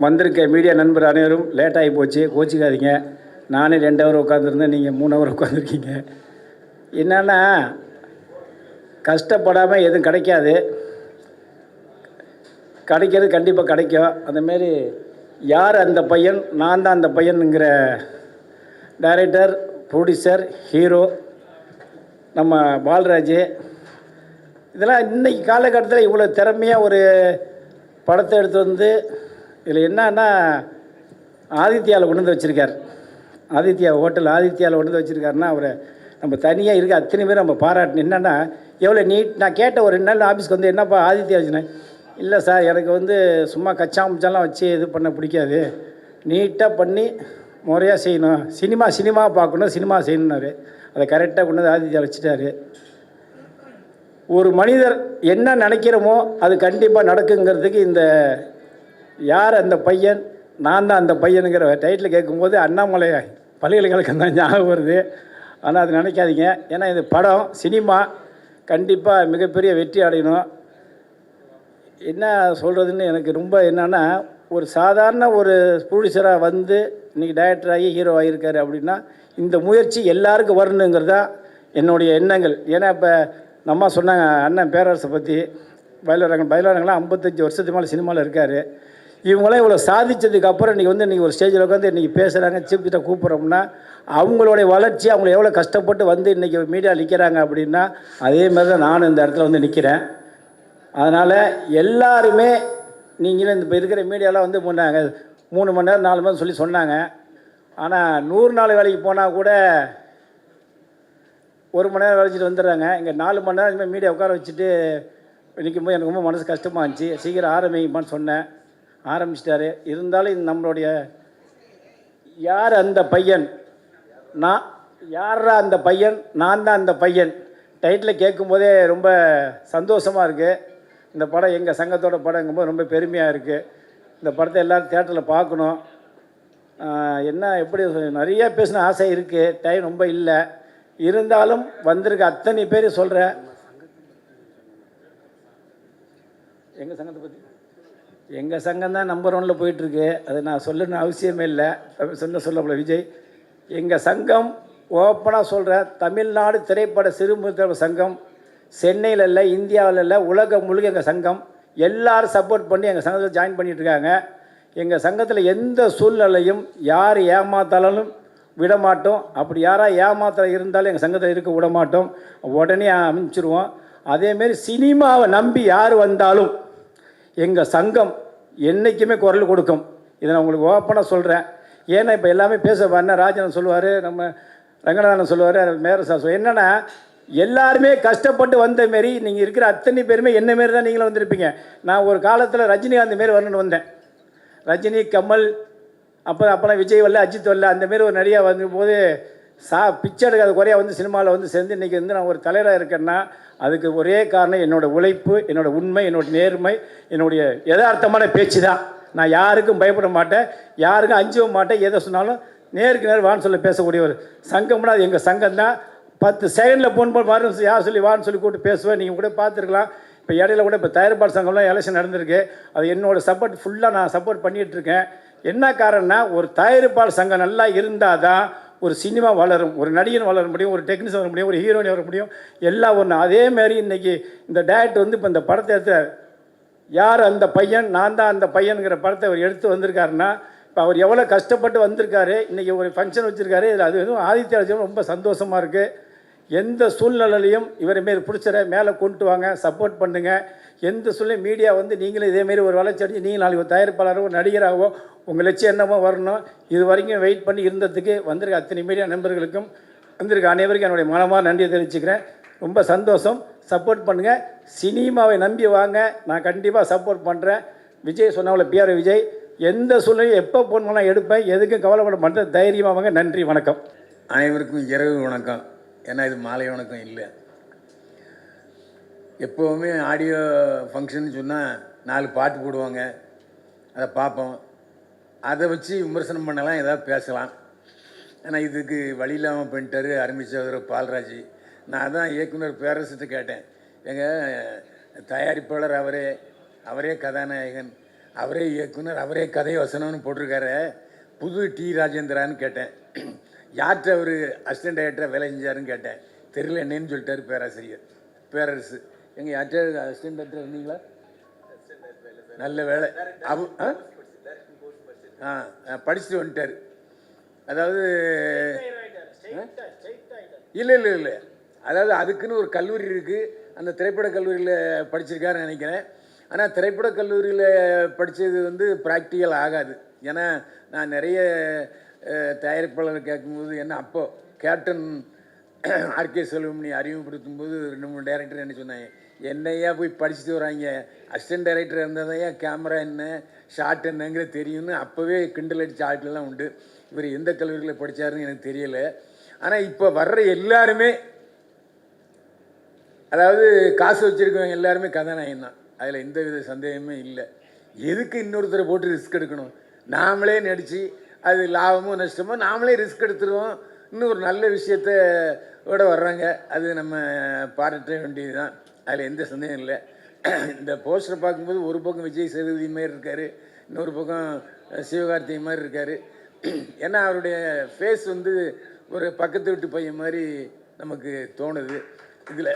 வந்திருக்க மீடியா நண்பர் அனைவரும் லேட்டாகி போச்சு, கோச்சிக்காதீங்க. நானே 2 ஹவர் உட்காந்துருந்தேன், நீங்கள் 3 ஹவர் உட்காந்துருக்கீங்க. என்னென்னா, கஷ்டப்படாமல் எதுவும் கிடைக்காது, கிடைக்கிறது கண்டிப்பாக கிடைக்கும். அந்தமாரி யார் அந்த பையன், நான் தான் அந்த பையனுங்கிற டைரக்டர், ப்ரொடியூசர், ஹீரோ நம்ம பால்ராஜ். இதெல்லாம் இன்றைக்கி காலகட்டத்தில் இவ்வளோ திறமையாக ஒரு படத்தை எடுத்து வந்து இதில் என்னன்னா ஆதித்யாவில் கொண்டு வந்து வச்சுருக்கார். ஆதித்யா ஹோட்டல் ஆதித்யாவில் கொண்டு வந்து வச்சுருக்காருன்னா அவரை நம்ம தனியாக இருக்க அத்தனை பேர் நம்ம பாராட்டணும். என்னென்னா எவ்வளோ நீட். நான் கேட்ட ஒரு 2 நாள் ஆஃபீஸ்க்கு வந்து என்னப்பா ஆதித்யா வச்சுனேன். இல்லை சார், எனக்கு வந்து சும்மா கச்சாமுச்சாலாம் வச்சு இது பண்ண பிடிக்காது, நீட்டாக பண்ணி முறையாக செய்யணும், சினிமா பார்க்கணும், சினிமா செய்யணுன்னாரு. அதை கரெக்டாக கொண்டு வந்து ஆதித்யா வச்சுட்டாரு. ஒரு மனிதர் என்ன நினைக்கிறோமோ அது கண்டிப்பாக நடக்குங்கிறதுக்கு இந்த யார் அந்த பையன், நான் தான் அந்த பையனுங்கிற டைட்டில் கேட்கும்போது அண்ணாமலை பல்கலைக்கழகம் தான் ஞாபகம் வருது. ஆனால் அது நினைக்காதீங்க. ஏன்னா இது படம், சினிமா கண்டிப்பாக மிகப்பெரிய வெற்றி அடையணும். என்ன சொல்கிறதுன்னு எனக்கு ரொம்ப என்னென்னா, ஒரு சாதாரண ஒரு ப்ரொடியூசராக வந்து இன்றைக்கி டைரக்டர் ஆகி ஹீரோ ஆகியிருக்காரு அப்படின்னா இந்த முயற்சி எல்லாருக்கும் வரணுங்கிறது தான் என்னுடைய எண்ணங்கள். ஏன்னா இப்போ நம்ம சொன்னாங்க அண்ணன் பேரரசை பற்றி, பயிலரங்கெலாம் 55 வருஷத்துக்கு மேலே சினிமாவில் இருக்கார். இவங்களாம் இவ்வளோ சாதித்ததுக்கு அப்புறம் இன்றைக்கி வந்து இன்றைக்கி ஒரு ஸ்டேஜில் உட்காந்து இன்றைக்கி பேசுகிறாங்க, சீஃப் கிட்ட கூப்பிட்றோம்னா அவங்களுடைய வளர்ச்சி, அவங்க எவ்வளோ கஷ்டப்பட்டு வந்து இன்றைக்கி மீடியா நிற்கிறாங்க அப்படின்னா அதே மாதிரி தான் நானும் இந்த இடத்துல வந்து நிற்கிறேன். அதனால் எல்லாருமே நீங்களும் இப்போ இருக்கிற மீடியாலாம் வந்து முன்னாங்க 3 மணி நேரம் 4 மணி நேரம் சொல்லி சொன்னாங்க. ஆனால் 100 நாள் வேலைக்கு போனால் கூட 1 மணி நேரம் வச்சுட்டு வந்துடுறாங்க. இங்கே 4 மணி நேரம் இதுமாதிரி மீடியா உட்கார வச்சுட்டு நிற்கும்போது எனக்கு ரொம்ப மனசு கஷ்டமாக இருந்துச்சு. சீக்கிரம் ஆரம்பிக்குமான்னு சொன்னேன், ஆரம்பிச்சிட்டாரு. இருந்தாலும் நம்மளுடைய யார் அந்த பையன், யாரா அந்த பையன், நான் தான் அந்த பையன் டைட்டில் கேட்கும்போதே ரொம்ப சந்தோஷமாக இருக்குது. இந்த படம் எங்கள் சங்கத்தோட படங்கும்போது ரொம்ப பெருமையாக இருக்குது. இந்த படத்தை எல்லோரும் தியேட்டரில் பார்க்கணும். என்ன எப்படி நிறைய பேசின ஆசை இருக்குது, டைம் ரொம்ப இல்லை. இருந்தாலும் வந்திருக்க அத்தனை பேர் சொல்கிறேன். எங்கள் சங்கத்தை பற்றி எங்கள் சங்கம் தான் நம்பர் 1ல் போயிட்டுருக்கு. அது நான் சொல்லணும்னு அவசியமே இல்லை, சொல்லப்போல விஜய். எங்கள் சங்கம் ஓப்பனாக சொல்கிறேன், தமிழ்நாடு திரைப்பட சிறுமுறை சங்கம் சென்னையில் இல்லை, இந்தியாவில் இல்லை, உலகம் முழுக்க எங்கள் சங்கம் எல்லோரும் சப்போர்ட் பண்ணி எங்கள் சங்கத்தில் ஜாயின் பண்ணிகிட்ருக்காங்க. எங்கள் சங்கத்தில் எந்த சூழ்நிலையும் யார் ஏமாத்தாலும் விடமாட்டோம். அப்படி யாராக ஏமாத்திர இருந்தாலும் எங்கள் சங்கத்தில் இருக்க விடமாட்டோம், உடனே அனுப்பிச்சிடுவோம். அதேமாரி சினிமாவை நம்பி யார் வந்தாலும் எங்கள் சங்கம் என்றைக்குமே குரல் கொடுக்கும். இதை நான் உங்களுக்கு ஓப்பனாக சொல்கிறேன். ஏன்னா இப்போ எல்லாமே பேச அண்ணன் ராஜன் சொல்லுவார், நம்ம ரங்கநாதன் சொல்லுவார், மேரசா சொல்லுவார். என்னென்னா எல்லாருமே கஷ்டப்பட்டு வந்த மாரி நீங்கள் இருக்கிற அத்தனை பேருமே என்ன மாரி தான் நீங்களும் வந்திருப்பீங்க. நான் ஒரு காலத்தில் ரஜினிகாந்த் மாரி வரணுன்னு வந்தேன். ரஜினி, கமல், அப்போலாம் விஜய் வரல, அஜித் வரல, அந்தமாரி ஒரு நடிகை வந்தபோது பிச்சை எடுக்காத குறையாக வந்து சினிமாவில் வந்து சேர்ந்து இன்றைக்கி வந்து நான் ஒரு தலைவராக இருக்கேன்னா அதுக்கு ஒரே காரணம் என்னோடய உழைப்பு, என்னோடய உண்மை, என்னோடய நேர்மை, என்னுடைய யதார்த்தமான பேச்சு தான். நான் யாருக்கும் பயப்பட மாட்டேன், யாருக்கும் அஞ்சவும் மாட்டேன். எதை சொன்னாலும் நேருக்கு நேர் வான்னு சொல்லி பேசக்கூடிய ஒரு சங்கம்னா அது எங்கள் சங்கம் தான். 10 செகண்டில் ஃபோன் பண்ணி வான்னு யார் சொல்லி வான்னு சொல்லி கூப்பிட்டு பேசுவேன். நீங்கள் கூட பார்த்துருக்கலாம். இப்போ இடையில கூட இப்போ தயாரிப்பாளர் சங்கம்லாம் எலெக்ஷன் நடந்திருக்கு. அது என்னோடய சப்போர்ட் ஃபுல்லாக நான் சப்போர்ட் பண்ணிகிட்ருக்கேன். என்ன காரணம்னா ஒரு தயாரிப்பாளர் சங்கம் நல்லா இருந்தால் தான் ஒரு சினிமா வளரும், ஒரு நடிகன் வளர முடியும், ஒரு டெக்னீஷியன் வர முடியும், ஒரு ஹீரோயின் வர முடியும், எல்லாம் ஒன்று. அதேமாரி இன்றைக்கி இந்த டேரக்டர் வந்து இப்போ இந்த படத்தை எடுத்து யார் அந்த பையன், நான் தான் அந்த பையனுங்கிற படத்தை அவர் எடுத்து வந்திருக்காருன்னா இப்போ அவர் எவ்வளோ கஷ்டப்பட்டு வந்திருக்காரு. இன்றைக்கி ஒரு ஃபங்க்ஷன் வச்சுருக்காரு. இது அது எதுவும் ஆதித்யா ரொம்ப சந்தோஷமாக இருக்குது. எந்த சூழ்நிலையிலையும் இவரை மாரி பிடிச்சற மேலே கொண்டு வாங்க, சப்போர்ட் பண்ணுங்கள். எந்த சூழ்நிலையும் மீடியா வந்து நீங்களும் இதேமாரி ஒரு வளர்ச்சி அடைஞ்சு நீங்கள் நாளைக்கு ஒரு தயாரிப்பாளரோ நடிகராகவோ உங்கள் லட்சியம் என்னமோ வரணும். இது வரைக்கும் வெயிட் பண்ணி இருந்ததுக்கு வந்திருக்க அத்தனை மீடியா நண்பர்களுக்கும் வந்திருக்க அனைவருக்கும் என்னுடைய மனமாக நன்றியை தெரிவிச்சுக்கிறேன். ரொம்ப சந்தோஷம். சப்போர்ட் பண்ணுங்கள், சினிமாவை நம்பி வாங்க. நான் கண்டிப்பாக சப்போர்ட் பண்ணுறேன். விஜய் சொன்னாவில் பிஆர் விஜய் எந்த சூழ்நிலையும் எப்போ ஃபோன் பண்ணால் எடுப்பேன், எதுக்கும் கவலைப்பட மாட்டேன். தைரியமாக வாங்க. நன்றி, வணக்கம். அனைவருக்கும் இரவு வணக்கம். ஏன்னா இது மாலை வணக்கம் இல்லை. எப்போவுமே ஆடியோ ஃபங்க்ஷன் சொன்னால் 4 பாட்டு போடுவாங்க, அதை பார்ப்போம். அதை வச்சு விமர்சனம் பண்ணலாம், ஏதாவது பேசலாம். ஏன்னா இதுக்கு வழி இல்லாமல் பண்ணிட்டார் ஆரம்பித்தவர் பால்ராஜ். நான் அதான் இயக்குனர் பேரரசிட்ட கேட்டேன், எங்கள் தயாரிப்பாளர் அவரே கதாநாயகன், அவரே இயக்குனர், அவரே கதை வசனம்னு போட்டிருக்காரு. புது டி ராஜேந்திரான்னு கேட்டேன். யார்கிட்ட அவர் அசிஸ்டன்ட் டைரக்டராக வேலை செஞ்சாருன்னு கேட்டேன். தெரியல என்னன்னு சொல்லிட்டாரு பேராசிரியர் பேரரசு. எங்கள் யார்கிட்ட அசிஸ்டன்ட் டைரக்டர் இருந்தீங்களா? நல்ல வேலை. படிச்சுட்டு வந்துட்டார். அதாவது இல்லை, அதாவது அதுக்குன்னு ஒரு கல்லூரி இருக்குது. அந்த திரைப்பட கல்லூரியில் படிச்சிருக்காருன்னு நினைக்கிறேன். ஆனால் திரைப்பட கல்லூரியில் படித்தது வந்து ப்ராக்டிக்கல் ஆகாது. ஏன்னா நான் நிறைய தயாரிப்பாளர் கேட்கும்போது என்ன அப்போது கேப்டன் ஆர்கே செல்வமணி அறிமுகப்படுத்தும் போது 2-3 டைரக்டர் என்ன சொன்னாங்க, என்னையா போய் படிச்சுட்டு வராங்க, அசிஸ்டன்ட் டைரக்டர் இருந்தால் தான் கேமரா என்ன ஷார்ட் என்னங்கிறது தெரியும்னு அப்போவே கிண்டல் அடித்த ஆட்கள்லாம் உண்டு. இவர் எந்த கல்லூரியில் படித்தாருன்னு எனக்கு தெரியலை. ஆனால் இப்போ வர்ற எல்லாருமே, அதாவது காசு வச்சுருக்கவங்க எல்லாருமே கதாநாயகன் தான். அதில் எந்த வித சந்தேகமே இல்லை. எதுக்கு இன்னொருத்தரை போட்டு ரிஸ்க் எடுக்கணும்? நாமளே நடித்து அது லாபமோ நஷ்டமோ நாமளே ரிஸ்க் எடுத்துருவோம். இன்னும் ஒரு நல்ல விஷயத்த விட வர்றாங்க. அது நம்ம பாராட்ட வேண்டியது தான். அதில் எந்த சந்தேகம் இல்லை. இந்த போஸ்டரை பார்க்கும்போது ஒரு பக்கம் விஜய் சேதுபதி மாதிரி இருக்கார், இன்னொரு பக்கம் சிவகார்த்திகை மாதிரி இருக்கார். ஏன்னா அவருடைய ஃபேஸ் வந்து ஒரு பக்கத்து வீட்டு பையன் மாதிரி நமக்கு தோணுது. இதில்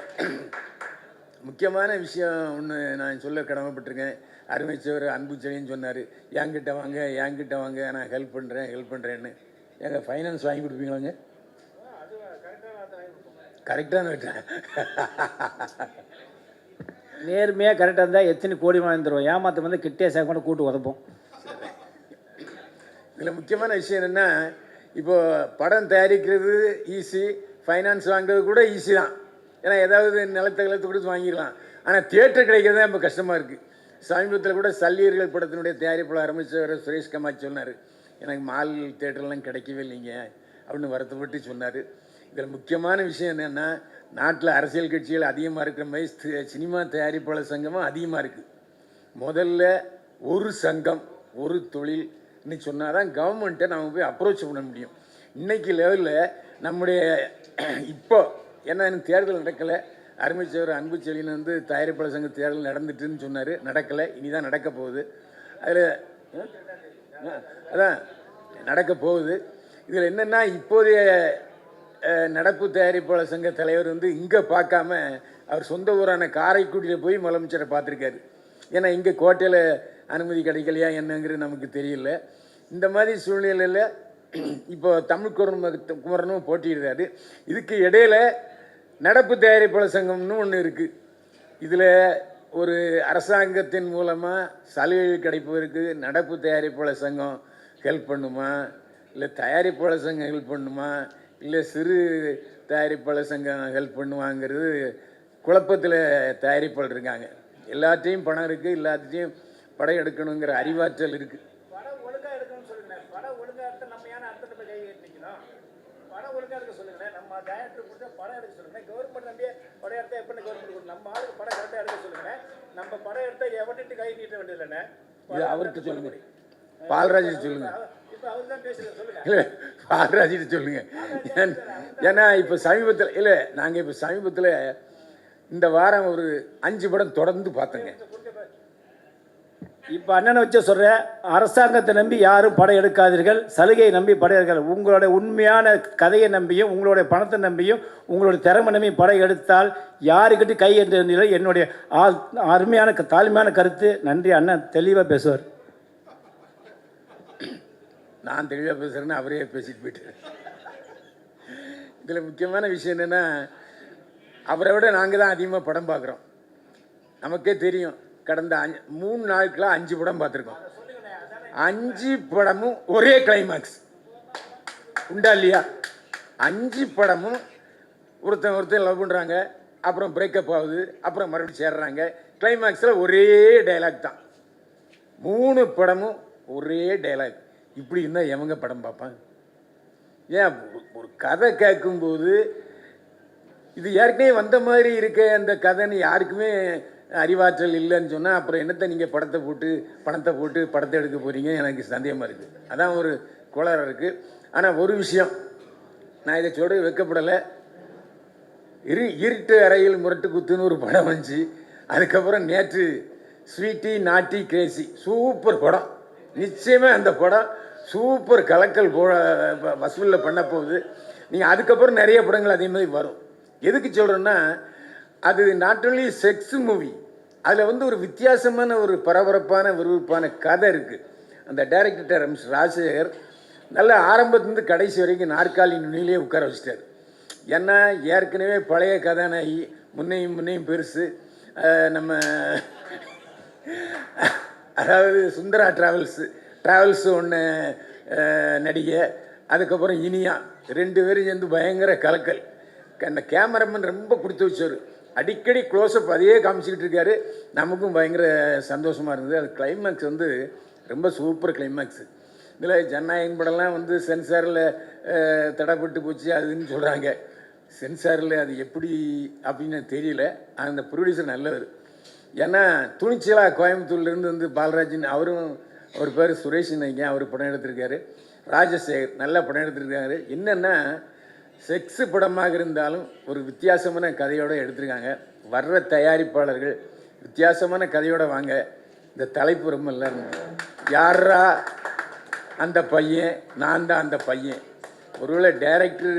முக்கியமான விஷயம் ஒன்று நான் சொல்ல கடமைப்பட்டிருக்கேன். அருமைச்சவர் அன்புச்செழின்னு சொன்னார், என்கிட்ட வாங்க நான் ஹெல்ப் பண்ணுறேன்னு. எங்கள் ஃபைனான்ஸ் வாங்கி கொடுப்பீங்களாங்க? கரெக்டான விட்டேன். நேர்மையாக கரெக்டாக இருந்தால் எத்தனை கோடி வாங்கிடுவோம். ஏமாற்ற வந்து கிட்டே சேர்க்க கூட்டு உதப்போம். இதில் முக்கியமான விஷயம் என்னென்னா, இப்போது படம் தயாரிக்கிறது ஈஸி, ஃபைனான்ஸ் வாங்குறது கூட ஈஸி தான். ஏன்னா ஏதாவது நிலத்தை கொடுத்து வாங்கிடலாம். ஆனால் தியேட்டர் கிடைக்கிறது தான் இப்போ கஷ்டமாக இருக்குது. சமீபத்தில் கூட சல்லியர்கள் படத்தினுடைய தயாரிப்பாளர் அமைச்சர் சுரேஷ் கமாச் சொன்னார், எனக்கு மால் தியேட்டர்லாம் கிடைக்கவே இல்லைங்க அப்படின்னு வருத்தப்பட்டு சொன்னார். இதில் முக்கியமான விஷயம் என்னென்னா, நாட்டில் அரசியல் கட்சிகள் அதிகமாக இருக்கிற மாதிரி சினிமா தயாரிப்பாளர் சங்கமும் அதிகமாக இருக்குது. முதல்ல ஒரு சங்கம் ஒரு தொழில்னு சொன்னால் தான் கவர்மெண்ட்டை நம்ம போய் அப்ரோச் பண்ண முடியும். இன்றைக்கி லெவலில் நம்முடைய இப்போ ஏன்னா எனக்கு தேர்தல் நடக்கலை. அருமைச்சவர் அன்புச்செழியன் வந்து தயாரிப்பாளர் சங்க தேர்தல் நடந்துட்டுன்னு சொன்னார், நடக்கலை. இனி தான் நடக்க போகுது. அதில் அதான் நடக்க போகுது. இதில் என்னென்னா, இப்போதைய நடப்பு தயாரிப்பாளர் சங்க தலைவர் வந்து இங்கே பார்க்காம அவர் சொந்த ஊரான காரைக்குடியில் போய் முதலமைச்சரை பார்த்துருக்காரு. ஏன்னா இங்கே கோட்டையில் அனுமதி கிடைக்கலையா என்னங்கிறது நமக்கு தெரியல. இந்த மாதிரி சூழ்நிலையில் இப்போ தமிழ் குமரனும் போட்டியிடுறாரு. இதுக்கு இடையில நடப்பு தயாரிப்பாளர் சங்கம்னு ஒன்று இருக்குது. இதில் ஒரு அரசாங்கத்தின் மூலமாக சலுகைகள் கிடைப்பதற்கு நடப்பு தயாரிப்பாளர் சங்கம் ஹெல்ப் பண்ணுமா, இல்லை தயாரிப்பாளர் சங்கம் ஹெல்ப் பண்ணுமா, இல்லை சிறு தயாரிப்பாளர் சங்கம் ஹெல்ப் பண்ணுவாங்கிறது குழப்பத்தில் தயாரிப்பாளர் இருக்காங்க. எல்லாத்தையும் பணம் இருக்குது, எல்லாத்தையும் படம் எடுக்கணுங்கிற அறிவாற்றல் இருக்குது. படம் ஒழுங்காக எடுக்கணும்னு சொல்லுங்கள். படம் ஒழுங்காக எடுத்தால் நம்ம ஏன்னா அர்த்தத்தை போய் கை கட்டிக்கணும். படம் ஒழுங்காக எடுக்க சொல்லுங்கள். நம்ம டேரக்டர் கொடுத்தா படம் எடுக்க சொல்லுங்கள். கவர்மெண்ட் நம்பியே படம் எடுத்தால் எப்படி கவர்மெண்ட் கொடுக்கணும்? நம்ம ஆளுக்கு படம் கரெக்டாக எடுக்க சொல்லுங்கள். நம்ம படம் எடுத்தால் எவன்ட்டு கை நீட்ட வேண்டியதில்லைண்ணே. இது அவர்கிட்ட சொல்லுங்க, பால்ராஜிட்டு சொல்லுங்க. இப்போ அவர் தான் பேசுகிறேன், சொல்லுங்கள். இல்லை, பால்ராஜிட்டு சொல்லுங்கள். ஏன்னா இப்போ சமீபத்தில் இல்லை, நாங்கள் இப்போ சமீபத்தில் இந்த வாரம் ஒரு 5 படம் தொடர்ந்து பார்த்தோங்க. இப்போ அண்ணனை வச்சு சொல்கிறேன், அரசாங்கத்தை நம்பி யாரும் படம் எடுக்காதீர்கள், சலுகையை நம்பி படம் எடுக்காது. உங்களுடைய உண்மையான கதையை நம்பியும் உங்களுடைய பணத்தை நம்பியும் உங்களுடைய திறமை நம்பி படம் எடுத்தால் யாருக்கிட்ட கை என்ற நிலை என்னுடைய அருமையான தாழ்மையான கருத்து. நன்றி. அண்ணன் தெளிவாக பேசுவார். நான் தெளிவாக பேசுகிறேன்னு அவரே பேசிட்டு போயிட்டார். இதில் முக்கியமான விஷயம் என்னென்னா, அவரை விட நாங்கள் தான் அதிகமாக படம் பார்க்குறோம். நமக்கே தெரியும், கடந்த 3 நாட்களாக 5 படம் பார்த்துருக்கோம். 5 படமும் ஒரே கிளைமேக்ஸ் உண்டா இல்லையா? 5 படமும் ஒருத்தன் லவ் பண்ணுறாங்க, அப்புறம் பிரேக்கப் ஆகுது, அப்புறம் மறுபடியும் சேர்றாங்க. கிளைமேக்ஸில் ஒரே டைலாக் தான். 3 படமும் ஒரே டைலாக். இப்படி இருந்தால் எவங்க படம் பார்ப்பாங்க? ஏன் ஒரு கதை கேட்கும்போது இது ஏற்கனவே வந்த மாதிரி இருக்க அந்த கதைன்னு யாருக்குமே அறிவாற்றல் இல்லைன்னு சொன்னால் அப்புறம் என்னத்தை நீங்கள் பணத்தை போட்டு படத்தை எடுக்க போகிறீங்க? எனக்கு சந்தேகமாக இருக்குது. அதான் ஒரு கோளாறு இருக்குது. ஆனால் ஒரு விஷயம் நான் இதை சொல்ல வைக்கப்படலை. இருட்டு அறையில் முரட்டு குத்துன்னு ஒரு படம் வந்துச்சு. அதுக்கப்புறம் நேற்று ஸ்வீட்டி நாட்டி கிரேசி சூப்பர் படம். நிச்சயமாக அந்த படம் சூப்பர் கலக்கல் வசூலில் பண்ண போகுது. நீங்கள் அதுக்கப்புறம் நிறைய படங்கள் அதே மாதிரி வரும். எதுக்கு சொல்கிறேன்னா, அது நாட் ஓன்லி செக்ஸ் மூவி, அதில் வந்து ஒரு வித்தியாசமான ஒரு பரபரப்பான விறுவிறுப்பான கதை இருக்குது. அந்த டைரக்டர் ராஜசேகர் நல்ல ஆரம்பத்துலேருந்து கடைசி வரைக்கும் நாற்காலி நுனியிலே உட்கார வச்சிட்டார். ஏன்னா ஏற்கனவே பழைய கதாநாயகி முன்னையும் பெருசு, நம்ம அதாவது சுந்தரா ட்ராவல்ஸ் ஒன்று நடிகை, அதுக்கப்புறம் இனியா 2 பேரும் சேர்ந்து பயங்கர கலக்கல். அந்த கேமராமேன் ரொம்ப கொடுத்து வச்சார். அடிக்கடி க்ளோஸ்அப் அதையே காமிச்சிக்கிட்டு இருக்காரு. நமக்கும் பயங்கர சந்தோஷமாக இருந்தது. அது கிளைமேக்ஸ் வந்து ரொம்ப சூப்பர் கிளைமேக்ஸு. இதில் ஜனநாயகன் படம்லாம் வந்து சென்சாரில் தடைப்பட்டு போச்சு அதுன்னு சொல்கிறாங்க. சென்சாரில் அது எப்படி அப்படின்னு தெரியல. அந்த ப்ரொடியூசர் நல்லவர். ஏன்னா துணிச்சலாக கோயம்புத்தூர்லேருந்து வந்து பாலராஜன், அவர் பேர் சுரேஷ் நினைக்கிறேன், அவர் படம் எடுத்திருக்காரு. ராஜசேகர் நல்ல படம் எடுத்திருக்காரு. என்னென்னா செக்ஸு படமாக இருந்தாலும் ஒரு வித்தியாசமான கதையோடு எடுத்திருக்காங்க. வர்ற தயாரிப்பாளர்கள் வித்தியாசமான கதையோடு வாங்க. இந்த தலைப்பு ரொம்ப நல்லா இருந்தது. யாரா அந்த பையன், நான் தான் அந்த பையன். ஒருவேளை டைரக்டரு,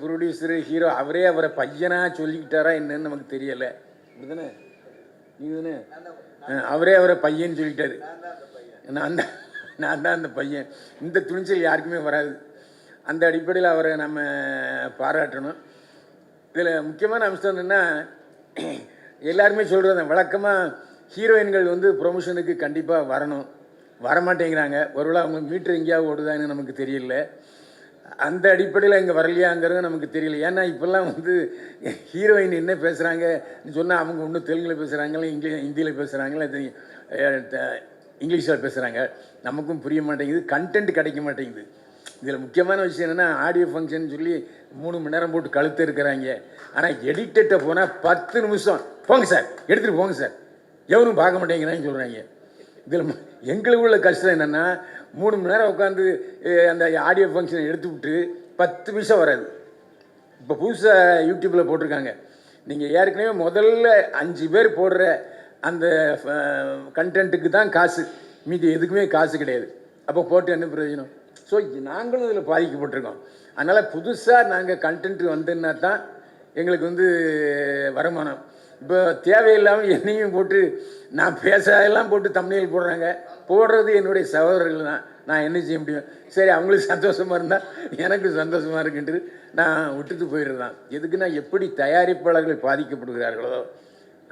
ப்ரொடியூசரு, ஹீரோ அவரை பையனாக சொல்லிக்கிட்டாரா என்னன்னு நமக்கு தெரியலை. இப்படிதானே நீ அவரை பையன்னு சொல்லிட்டாரு. நான் தான் அந்த பையன். இந்த துணிச்சல் யாருக்குமே வராது. அந்த அடிப்படையில் அவரை நம்ம பாராட்டணும். இதில் முக்கியமான அம்சம் என்னென்னா, எல்லாருமே சொல்கிறது வழக்கமாக ஹீரோயின்கள் வந்து ப்ரொமோஷனுக்கு கண்டிப்பாக வரணும், வரமாட்டேங்கிறாங்க. ஒருவேளை அவங்க மீட்டர் எங்கேயாவது ஓடுதான்னு நமக்கு தெரியல. அந்த அடிப்படையில் இங்கே வரலையாங்கிறது நமக்கு தெரியல. ஏன்னா இப்போல்லாம் வந்து ஹீரோயின் என்ன பேசுகிறாங்கன்னு சொன்னால் அவங்க ஒன்றும் தெலுங்கில் பேசுகிறாங்களே, ஹிந்தியில் பேசுகிறாங்களே, இங்கிலீஷில் பேசுகிறாங்க. நமக்கும் புரிய மாட்டேங்குது, கண்டென்ட் கிடைக்க மாட்டேங்குது. இதில் முக்கியமான விஷயம் என்னென்னா, ஆடியோ ஃபங்க்ஷன் சொல்லி 3 மணி நேரம் போட்டு கழுத்து இருக்கிறாங்க. ஆனால் எடிட்டர்கிட்ட போனால் 10 நிமிஷம் போங்க சார், எடுத்துகிட்டு போங்க சார், எவனும் பார்க்க மாட்டேங்கிறான்னு சொல்கிறாங்க. இதில் எங்களுக்கு உள்ள கஷ்டம் என்னென்னா, 3 மணி நேரம் உட்காந்து அந்த ஆடியோ ஃபங்க்ஷனை எடுத்து விட்டு 10 நிமிஷம் வராது. இப்போ புதுசாக யூடியூப்பில் போட்டிருக்காங்க, நீங்கள் ஏற்கனவே முதல்ல 5 பேர் போடுற அந்த கண்டென்ட்டுக்கு தான் காசு, மீதி எதுக்குமே காசு கிடையாது. அப்போ போட்டு என்ன பிரயோஜனம்? ஸோ நாங்களும் இதில் பாதிக்கப்பட்டிருக்கோம். அதனால் புதுசாக நாங்கள் கண்டென்ட் வந்ததுன்னா தான் எங்களுக்கு வந்து வருமானம். இப்போ தேவையில்லாமல் என்னையும் போட்டு நான் பேசாதெல்லாம் போட்டு தம்ப்நெயில் போடுறது என்னுடைய சகோதரர்கள் தான். நான் என்ன செய்ய முடியும்? சரி, அவங்களுக்கு சந்தோஷமாக இருந்தால் எனக்கு சந்தோஷமாக இருக்குன்ட்டு நான் விட்டுட்டு போயிடுறதான். எதுக்குன்னா, எப்படி தயாரிப்பாளர்கள் பாதிக்கப்படுகிறார்களோ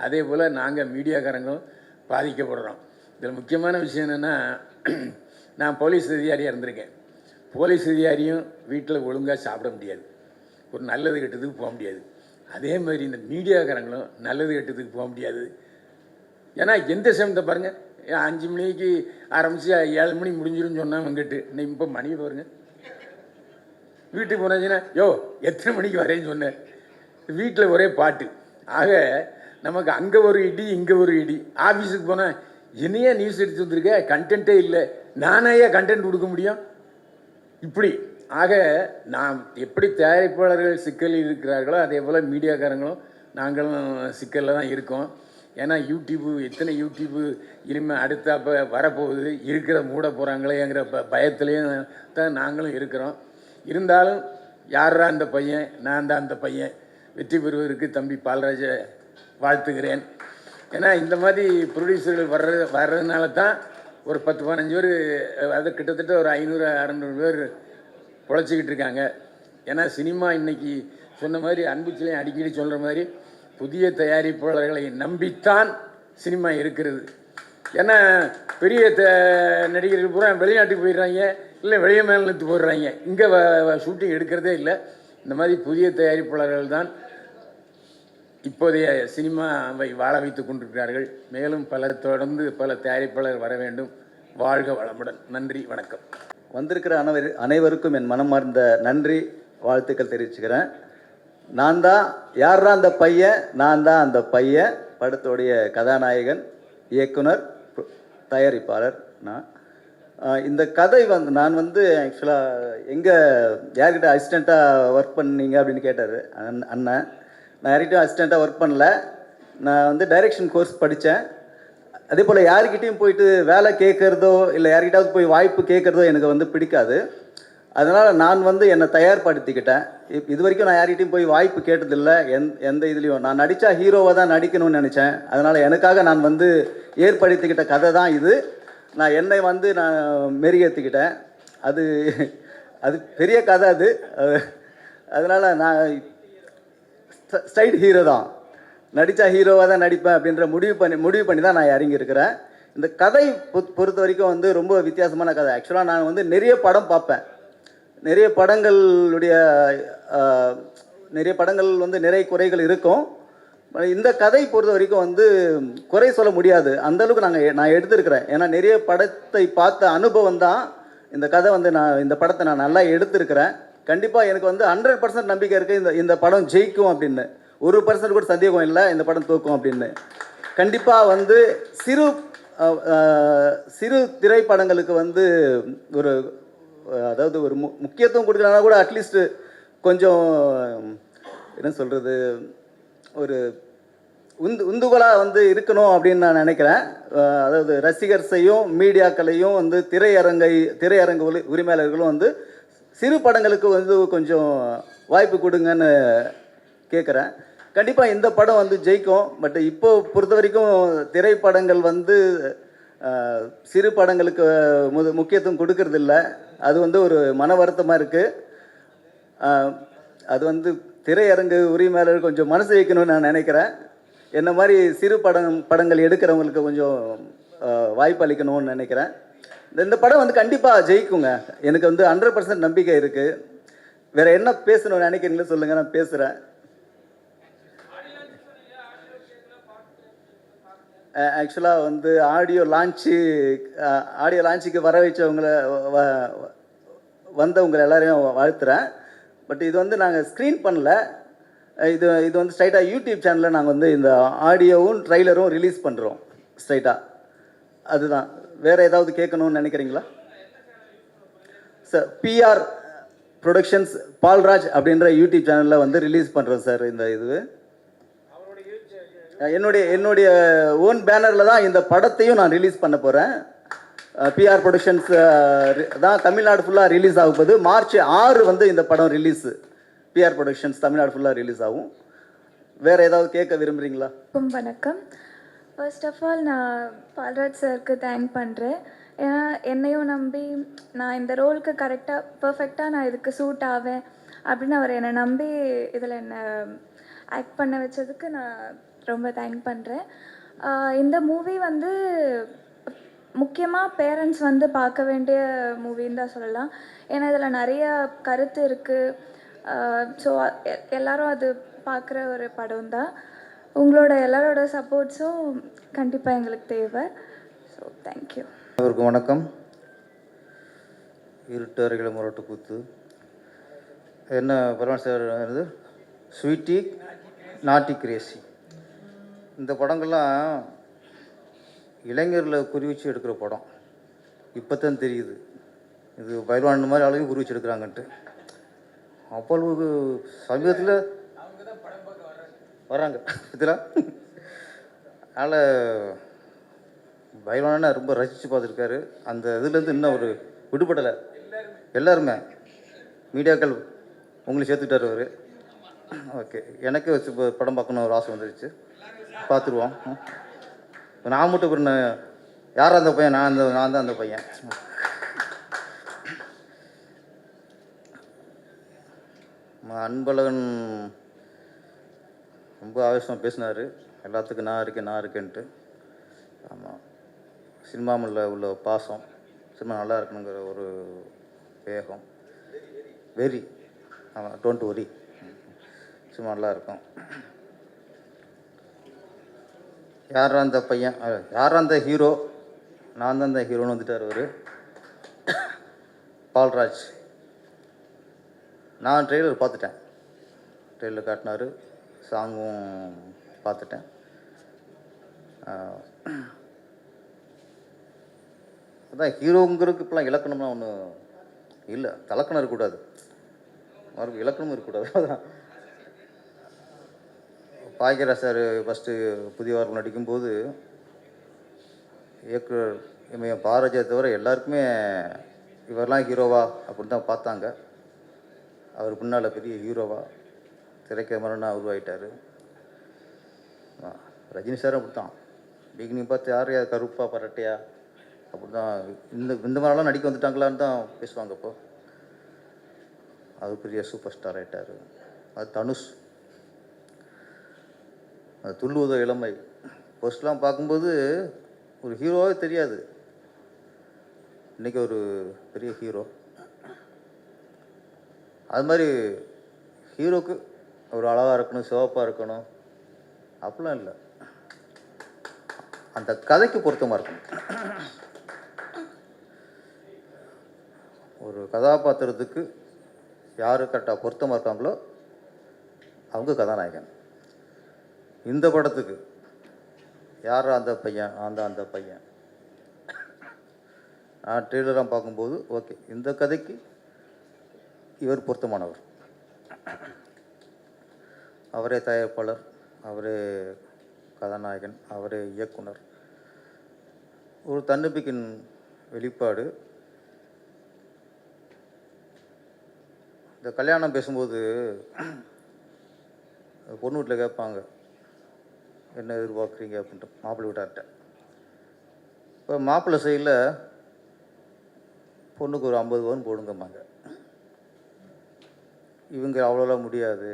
அதே போல் நாங்கள் மீடியாக்காரங்களும் பாதிக்கப்படுறோம். இதில் முக்கியமான விஷயம் என்னென்னா, நான் போலீஸ் அதிகாரியாக இருந்திருக்கேன். போலீஸ் அதிகாரியும் வீட்டில் ஒழுங்காக சாப்பிட முடியாது, ஒரு நல்லது கெட்டதுக்கு போக முடியாது. அதே மாதிரி இந்த மீடியாக்காரங்களும் நல்லது கெட்டதுக்கு போக முடியாது. ஏன்னா எந்த சமயத்தை பாருங்கள், 5 மணிக்கு ஆரம்பித்து 7 மணி முடிஞ்சிருன்னு சொன்னால் வந்துட்டு இன்னும் இப்போ மணி பாருங்கள். வீட்டுக்கு போனாச்சுன்னா, யோ எத்தனை மணிக்கு வரேன்னு சொன்னேன். வீட்டில் ஒரே பாட்டு. ஆக நமக்கு அங்கே ஒரு இடி, இங்கே ஒரு இடி. ஆஃபீஸுக்கு போனால் என்னையா நியூஸ் எடுத்து வந்திருக்க, கண்டென்ட்டே இல்லை, நானேயா கண்டென்ட் கொடுக்க முடியும்? இப்படி ஆக நாம் எப்படி தயாரிப்பாளர்கள் சிக்கலில் இருக்கிறார்களோ அதே போல் மீடியாக்காரங்களும் நாங்களும் சிக்கலில் தான் இருக்கோம். ஏன்னா எத்தனை யூடியூப்பு இனிமேல் அடுத்தாப்போ வரப்போகுது, இருக்கிற மூட போகிறாங்களேங்கிற பயத்துலேயும் தான் நாங்களும் இருக்கிறோம். இருந்தாலும் யாரா அந்த பையன், நான் தான் அந்த பையன் வெற்றி பெறுவதற்கு தம்பி பாலராஜை வாழ்த்துகிறேன். ஏன்னா இந்த மாதிரி ப்ரொடியூசர்கள் வர்றதுனால தான் ஒரு 10-15 பேர், அது கிட்டத்தட்ட ஒரு 500-600 பேர் பொழைச்சிக்கிட்டு இருக்காங்க. ஏன்னா சினிமா இன்றைக்கி சொன்ன மாதிரி அன்புச்சிலையும் அடிக்கடி சொல்கிற மாதிரி புதிய தயாரிப்பாளர்களை நம்பித்தான் சினிமா இருக்கிறது. ஏன்னா பெரிய நடிகர்கள் பூரா வெளிநாட்டுக்கு போயிடுறாங்க, இல்லை வெளிய மாநிலத்துக்கு போயிடுறாங்க, இங்கே ஷூட்டிங் எடுக்கிறதே இல்லை. இந்த மாதிரி புதிய தயாரிப்பாளர்கள் தான் இப்போதைய சினிமாவை வாழ வைத்து கொண்டிருக்கிறார்கள். மேலும் தொடர்ந்து பல தயாரிப்பாளர் வர வேண்டும். வாழ்க வளமுடன். நன்றி, வணக்கம். வந்திருக்கிற அனைவருக்கும் என் மனமார்ந்த நன்றி, வாழ்த்துக்கள் தெரிவிச்சுக்கிறேன். யாரா அந்த பையன், நான் தான் அந்த பையன் படத்துடைய கதாநாயகன், இயக்குனர், தயாரிப்பாளர் நான். இந்த கதை நான் ஆக்சுவலாக யார்கிட்ட அசிஸ்டண்ட்டாக ஒர்க் பண்ணீங்க அப்படின்னு கேட்டார் அண்ணன். நான் யார்கிட்டையும் அசிஸ்டண்ட்டாக ஒர்க் பண்ணல. நான் டைரெக்ஷன் கோர்ஸ் படித்தேன். அதே போல் யார்கிட்டையும் போயிட்டு வேலை கேட்குறதோ இல்லை யார்கிட்டாவது போய் வாய்ப்பு கேட்குறதோ எனக்கு வந்து பிடிக்காது. அதனால் நான் வந்து என்னை தயார்படுத்திக்கிட்டேன். இது வரைக்கும் நான் யார்கிட்டையும் போய் வாய்ப்பு கேட்டதில்லை. எந்த இதுலேயும் நான் நடித்தா ஹீரோவாக தான் நடிக்கணும்னு நினச்சேன். அதனால் எனக்காக நான் வந்து ஏற்படுத்திக்கிட்ட கதை தான் இது. நான் என்னை வந்து நான் மெருகேற்றிக்கிட்டேன். அது அது பெரிய கதை அது. அதனால் நான் ஸ்ட்ரைட் ஹீரோ தான், நடித்தா ஹீரோவாக தான் நடிப்பேன் அப்படின்ற முடிவு பண்ணி தான் நான் இறங்கியிருக்கிறேன். இந்த கதை பொறுத்த வரைக்கும் வந்து ரொம்ப வித்தியாசமான கதை. ஆக்சுவலாக நான் வந்து நிறைய படம் பார்ப்பேன். நிறைய படங்கள் வந்து நிறைய குறைகள் இருக்கும். இந்த கதை பொறுத்த வரைக்கும் வந்து குறை சொல்ல முடியாது, அந்தளவுக்கு நான் எடுத்திருக்கிறேன். ஏன்னா நிறைய படத்தை பார்த்த அனுபவம் தான் இந்த கதை வந்து இந்த படத்தை நான் நல்லா எடுத்திருக்கிறேன். கண்டிப்பாக எனக்கு வந்து 100% நம்பிக்கை இருக்குது இந்த படம் ஜெயிக்கும் அப்படின்னு. 1% கூட சந்தேகம் இல்லை இந்த படம் தோக்கும் அப்படின்னு. கண்டிப்பாக வந்து சிறு திரைப்படங்களுக்கு வந்து அதாவது ஒரு முக்கியத்துவம் கொடுக்கலனா கூட அட்லீஸ்ட் கொஞ்சம் என்ன சொல்கிறது, ஒரு உந்துகோலாக வந்து இருக்கணும் அப்படின்னு நான் நினைக்கிறேன். அதாவது ரசிகர்ஸையும் மீடியாக்களையும் வந்து திரையரங்கு உரிமையாளர்களும் வந்து சிறு படங்களுக்கு வந்து கொஞ்சம் வாய்ப்பு கொடுங்கன்னு கேட்குறேன். கண்டிப்பாக இந்த படம் வந்து ஜெயிக்கும். பட் இப்போது பொறுத்த வரைக்கும் திரைப்படங்கள் வந்து சிறு படங்களுக்கு முக்கியத்துவம் கொடுக்கறதில்ல. அது வந்து ஒரு மன வருத்தமாக இருக்குது. அது வந்து திரையரங்கு உரிமையாளர் கொஞ்சம் மனசு வைக்கணும்னு நான் நினைக்கிறேன். என்ன மாதிரி சிறு படங்கள் எடுக்கிறவங்களுக்கு கொஞ்சம் வாய்ப்பு அளிக்கணும்னு நினைக்கிறேன். இந்த படம் வந்து கண்டிப்பாக ஜெயிக்குங்க. எனக்கு வந்து 100% நம்பிக்கை இருக்குது. வேறு என்ன பேசணும்னு நினைக்கிறீங்களோ சொல்லுங்கள், நான் பேசுகிறேன். ஆக்சுவலாக வந்து ஆடியோ லான்ச்சுக்கு வர வந்தவங்களை எல்லாரையும் வாழ்த்துறேன். பட் இது வந்து நாங்கள் ஸ்க்ரீன் பண்ணல. இது வந்து ஸ்ட்ரைட்டாக யூடியூப் சேனலில் நாங்கள் வந்து இந்த ஆடியோவும் ட்ரைலரும் ரிலீஸ் பண்ணுறோம் ஸ்ட்ரைட்டாக. அதுதான். வேறு ஏதாவது கேட்கணும்னு நினைக்கிறீங்களா சார்? பிஆர் ப்ரொடக்ஷன்ஸ் பால்ராஜ் அப்படின்ற யூடியூப் சேனலில் வந்து ரிலீஸ் பண்ணுறோம் சார். இந்த இது என்னுடைய ஓன் பேனரில் தான் இந்த படத்தையும் நான் ரிலீஸ் பண்ண போகிறேன். பிஆர் ப்ரொடக்ஷன்ஸ் தான் தமிழ்நாடு ஃபுல்லாக ரிலீஸ் ஆகும் போது. மார்ச் 6 வந்து இந்த படம் ரிலீஸு. பிஆர் ப்ரொடக்ஷன்ஸ் தமிழ்நாடு ஃபுல்லாக ரிலீஸ் ஆகும். வேறு ஏதாவது கேட்க விரும்புகிறீங்களா? வணக்கம். ஃபர்ஸ்ட் ஆஃப் ஆல் நான் பால்ராஜ் சாருக்கு தேங்க் பண்ணுறேன். ஏன்னா என்னையும் நம்பி நான் இந்த ரோலுக்கு கரெக்டாக பர்ஃபெக்டாக நான் இதுக்கு சூட் ஆவேன் அப்படின்னு அவர் என்னை நம்பி இதில் என்னை ஆக்ட் பண்ண வச்சதுக்கு நான் ரொம்ப தேங்க் பண்ணுறேன். இந்த மூவி வந்து முக்கியமாக பேரண்ட்ஸ் வந்து பார்க்க வேண்டிய மூவின்னு தான் சொல்லலாம். ஏன்னா இதில் நிறைய கருத்து இருக்குது. ஸோ எல்லோரும் அது பார்க்குற ஒரு படம் தான். உங்களோட எல்லாரோட சப்போர்ட்ஸும் கண்டிப்பாக எங்களுக்கு தேவை. So thank you. அவருக்கு வணக்கம். இருட்டு அறைகளை முரட்டு கூத்து என்ன பரவாயில்ல சார். ஸ்வீட்டி நாட்டி கிரேசி இந்த படங்கள்லாம் இளைஞர்களை குறி வச்சு எடுக்கிற படம். இப்போ தான் தெரியுது இது பயில்வான் மாதிரி அளவுக்கு குறி வச்சு எடுக்கிறாங்கன்ட்டு. அவ்வளவு சமீபத்தில் வராங்க இதெல்லாம். அதனால் பயில்வானா ரொம்ப ரசித்து பார்த்துருக்காரு. அந்த இதுலேருந்து இன்னும் ஒரு விடுபடலை. எல்லாருமே மீடியாக்கள் உங்களை சேர்த்துக்கிட்டார் அவர். ஓகே, எனக்கு படம் பார்க்கணும் ஒரு ஆசை வந்துடுச்சு. பார்த்துருவோம். நான் மட்டும் இப்போ யார் அந்த பையன்? நான் தான் அந்த பையன். அன்பழகன் ரொம்ப ஆவேசமாக பேசினார். எல்லாத்துக்கும் நான் இருக்கேன்ட்டு. ஆமாம், சினிமாவில் உள்ள பாசம், சினிமா நல்லா இருக்கணுங்கிற ஒரு வேகம், வெரி. ஆமாம், டோன்ட் வரி, சினிமா நல்லா இருக்கும். யார் அந்த பையன், யார் அந்த ஹீரோ? நான் தான் அந்த ஹீரோன்னு வந்துட்டார் அவர். பால்ராஜ். நான் ட்ரெய்லர் பார்த்துட்டேன். ட்ரெய்லர் காட்டினார், சாங்கும் பார்த்துட்டேன். அதான் ஹீரோங்கிறதுக்கு இப்போலாம் இலக்கணம்லாம் ஒன்றும் இல்லை. தலக்கணம் இருக்கக்கூடாது, அவருக்கு இலக்கணமும் இருக்கக்கூடாது. அதான் பாக்கியராஜ் சார் ஃபஸ்ட்டு புதிய வாரம் நடிக்கும்போது இயக்குனர் என் பாரதியை தவிர எல்லாருக்குமே இவரெல்லாம் ஹீரோவா அப்படின்னு தான் பார்த்தாங்க. அவர் பின்னால் பெரிய ஹீரோவா திரைக்கமரனா உருவாயிட்டார். ரஜினி சாரும் அப்படி தான். பிகினிங் பார்த்து யார் கருப்பா பரட்டையா அப்படி தான் இந்த மாதிரிலாம் நடிக்க வந்துட்டாங்களான்னு தான் பேசுவாங்க. இப்போ அது பெரிய சூப்பர் ஸ்டார் ஆகிட்டார். அது தனுஷ், அது துள்ளுவதோ இளமை. ஃபர்ஸ்ட்லாம் பார்க்கும்போது ஒரு ஹீரோவே தெரியாது, இன்றைக்கி ஒரு பெரிய ஹீரோ. அது மாதிரி ஹீரோக்கு ஒரு அழகாக இருக்கணும், சிவப்பாக இருக்கணும் அப்படிலாம் இல்லை, அந்த கதைக்கு பொருத்தமாக இருக்கணும். ஒரு கதாபாத்திரத்துக்கு யார் கரெக்டாக பொருத்தமாக இருக்காங்களோ அவங்க கதாநாயகன். இந்த படத்துக்கு யார் அந்த பையன், அந்த பையன். நான் ட்ரெய்லராக பார்க்கும்போது ஓகே, இந்த கதைக்கு இவர் பொருத்தமானவர். அவரே தயாரிப்பாளர், அவரே கதாநாயகன், அவரே இயக்குனர். ஒரு தன்னம்பிக்கையின் வெளிப்பாடு. இந்த கல்யாணம் பேசும்போது பொண்ணு வீட்டில் கேட்பாங்க, என்ன எதிர்பார்க்குறீங்க அப்படின்ட்டு மாப்பிள்ளை வீட்டார்கிட்ட. இப்போ மாப்பிள்ளை சைடில் பொண்ணுக்கு ஒரு 50 பவுன் போடுங்கம்பாங்க. இவங்க அவ்வளோலாம் முடியாது,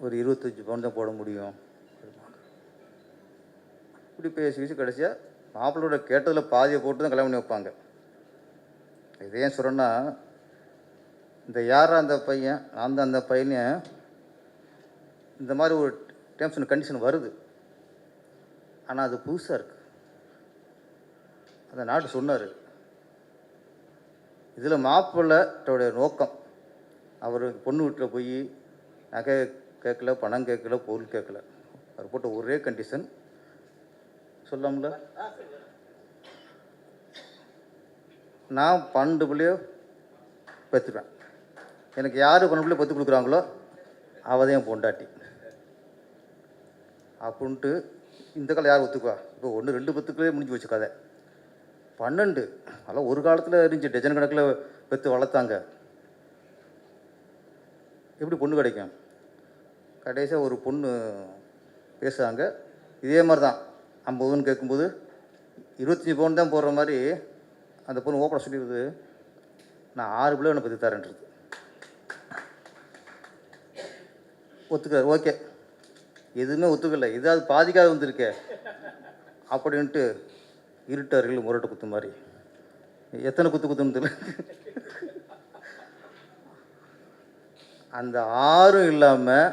ஒரு 25 பவுன் தான் போட முடியும். இப்படி பேசி கடைசியாக மாப்பிள்ளோட கேட்டதில் பாதியை போட்டு தான் கல்யாணம் பண்ணி வைப்பாங்க. இது ஏன் சொல்கிறேன்னா, இந்த யாரா அந்த பையன், அந்த பையனை இந்த மாதிரி ஒரு டேர்ம்ஸ் அண்ட் கண்டிஷன் வருது. ஆனால் அது புதுசாக இருக்குது. அந்த நாட்டு சொன்னார், இதில் மாப்பிள்ளையோடைய நோக்கம் அவர் பொண்ணு வீட்டில் போய் நகை கேட்கல, பணம் கேட்கல, பொருள் கேட்கல. அவர் போட்ட ஒரே கண்டிஷன் சொல்லாமல, நான் 12 பிள்ளையோ பெற்றுவேன், எனக்கு யார் 12 பிள்ளை பெற்று கொடுக்குறாங்களோ அவள் தான் பொண்டாட்டி அப்படின்ட்டு. இந்த காலம் யார் ஒத்துக்குவா? இப்போ 1 2 பெற்றுக்களே முடிஞ்சு வச்சு கதை. 12 அதெல்லாம் ஒரு காலத்தில் இருந்துச்சு, டஜன் கணக்கில் பெற்று வளர்த்தாங்க. எப்படி பொண்ணு கிடைக்கும்? கடைசியாக ஒரு பொண்ணு பேசுகிறாங்க, இதே மாதிரி தான் 50 பவுன் கேட்கும்போது 25 பவுன் தான் போடுற மாதிரி அந்த பொண்ணு ஓப்பனை சொல்லிடுது, நான் 6 பிள்ளை பெற்று தரேன்றது. ஒத்துக்கார், ஓகே, எதுவுமே ஒத்துக்கலை, இதாவது பாதிக்காத வந்திருக்கே அப்படின்ட்டு இருட்டார்கள் முரட்டை குத்து மாதிரி. எத்தனை குத்துன்னு தெரியல. அந்த 6 இல்லாமல்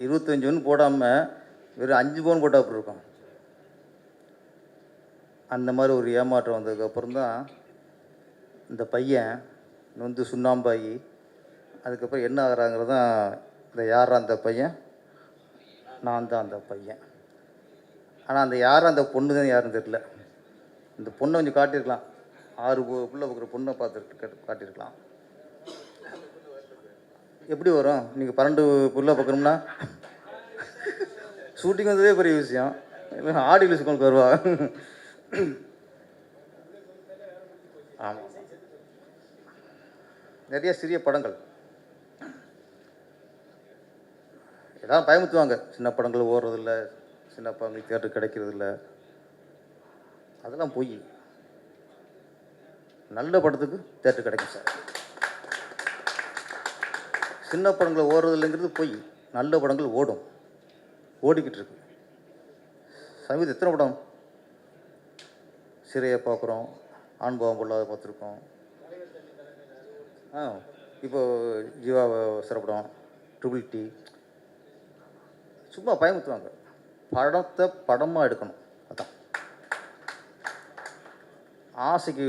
25 பவுன் போடாமல் வெறும் 5 பவுன் போட்டால் அப்படி இருக்கும். அந்த மாதிரி ஒரு ஏமாற்றம் வந்ததுக்கப்புறம் தான் இந்த பையன் வந்து சுண்ணாம்பாகி அதுக்கப்புறம் என்ன ஆகிறாங்கிறது தான் இந்த யார் அந்த பையன், நான் தான் அந்த பையன். ஆனால் அந்த யார் அந்த பொண்ணு தான் யாருன்னு தெரியல. இந்த பொண்ணை கொஞ்சம் காட்டியிருக்கலாம், 6 பிள்ளை பார்க்குற பொண்ணை பார்த்துட்டு காட்டியிருக்கலாம். எப்படி வரும்? நீங்கள் 12 பிள்ளை பார்க்கணும்னா ஷூட்டிங் வந்ததே பெரிய விஷயம், இல்லை ஆடி லிஸ்க்கு வருவா. ஆமாம், நிறைய சிறிய படங்கள் எல்லாம் பயமுத்துவாங்க, சின்ன படங்கள் ஓடுறதில்ல, சின்ன படங்கள் தேட்டர் கிடைக்கிறதில்ல, அதெல்லாம் போய் நல்ல படத்துக்கு தேட்டர் கிடைக்கும் சார். சின்ன படங்கள் ஓடுறதில்லைங்கிறது போய் நல்ல படங்கள் ஓடும், ஓடிக்கிட்டு இருக்கு. சமீபத்தில் எத்தனை படம் சிறையை பார்க்குறோம், ஆண்பாவம் பொல்லாத பார்த்துருக்கோம். இப்போ ஜீவா சிறப்படம், ட்ரிபிள் டி. சும்மா பயமுத்துவாங்க, படத்தை படமாக எடுக்கணும். அதான் ஆசைக்கு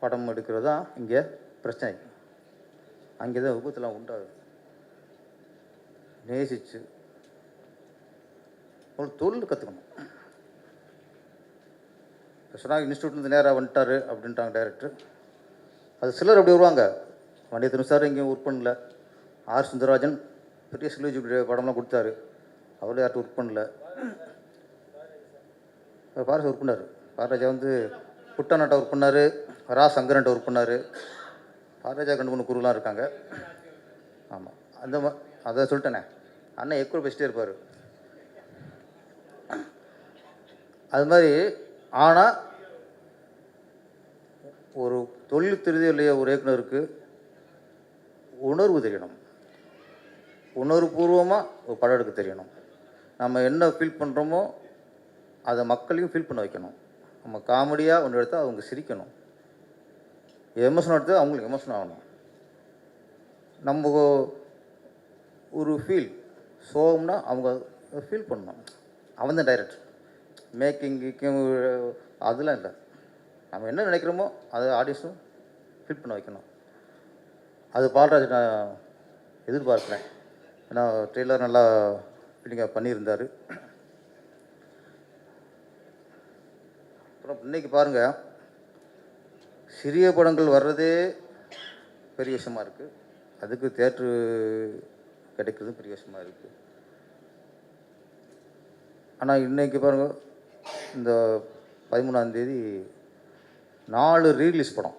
படம் எடுக்கிறது தான் இங்கே பிரச்சனை. அங்கே தான் விபத்துலாம் உண்டாகுது. நேசித்து ஒரு தொழில் கற்றுக்கணும். சொன்னாங்க இன்ஸ்டியூட்லேருந்து நேராக வந்துட்டார் அப்படின்ட்டாங்க டைரக்டர். அது சிலர் அப்படி வருவாங்க. வண்டியத்தின் சார் எங்கேயும் ஒர்க் பண்ணல, ஆர் சுந்தரராஜன் பெரிய சிலுவஜி படம்லாம் கொடுத்தாரு, அவரும் யார்கிட்ட ஒர்க் பண்ணல. பாரராஜா ஒர்க் பண்ணார். பாரராஜா வந்து புட்டாநாட்டை ஒர்க் பண்ணார், ரா சங்கரன்ட்ட ஒர்க் பண்ணார். பாரராஜா 2 3 குருலாம் இருக்காங்க. ஆமாம், அதை சொல்லிட்டேனே. அண்ணன் எக்கூட பேசிட்டே இருப்பார். அது மாதிரி. ஆனால் ஒரு தொழில் திருதியிலேயே ஒரு இயக்குனருக்கு உணர்வு தெரியணும், உணர்வுபூர்வமாக ஒரு படம் எடுக்க தெரியணும். நம்ம என்ன ஃபீல் பண்ணுறோமோ அதை மக்களையும் ஃபீல் பண்ண வைக்கணும். நம்ம காமெடியாக ஒன்று எடுத்தால் அவங்க சிரிக்கணும், எமோஷன் எடுத்தால் அவங்களுக்கு எமோஷன் ஆகணும். நம்ம ஒரு ஃபீல் சோகம்னா அவங்க ஃபீல் பண்ணணும். அவன் தான் டைரக்டர். மேக்கிங்கும் அதெல்லாம் இல்லை. நம்ம என்ன நினைக்கிறோமோ அதை ஆடியன்ஸும் ஃபீல் பண்ண வைக்கணும். அது பால்ராஜ் நான் எதிர்பார்க்குறேன். ஏன்னா ட்ரெய்லர் நல்லா ஃபீலிங்காக பண்ணியிருந்தார். அப்புறம் இன்றைக்கி பாருங்கள், சிறிய படங்கள் வர்றதே பெரிய விஷயமா இருக்குது. அதுக்கு தேட்ரு கிடைக்கிறது பெரிய விஷயமா இருக்குது. ஆனால் இன்றைக்கி பாருங்கள், இந்த 13ஆம் தேதி 4 ரீலீஸ் படம்.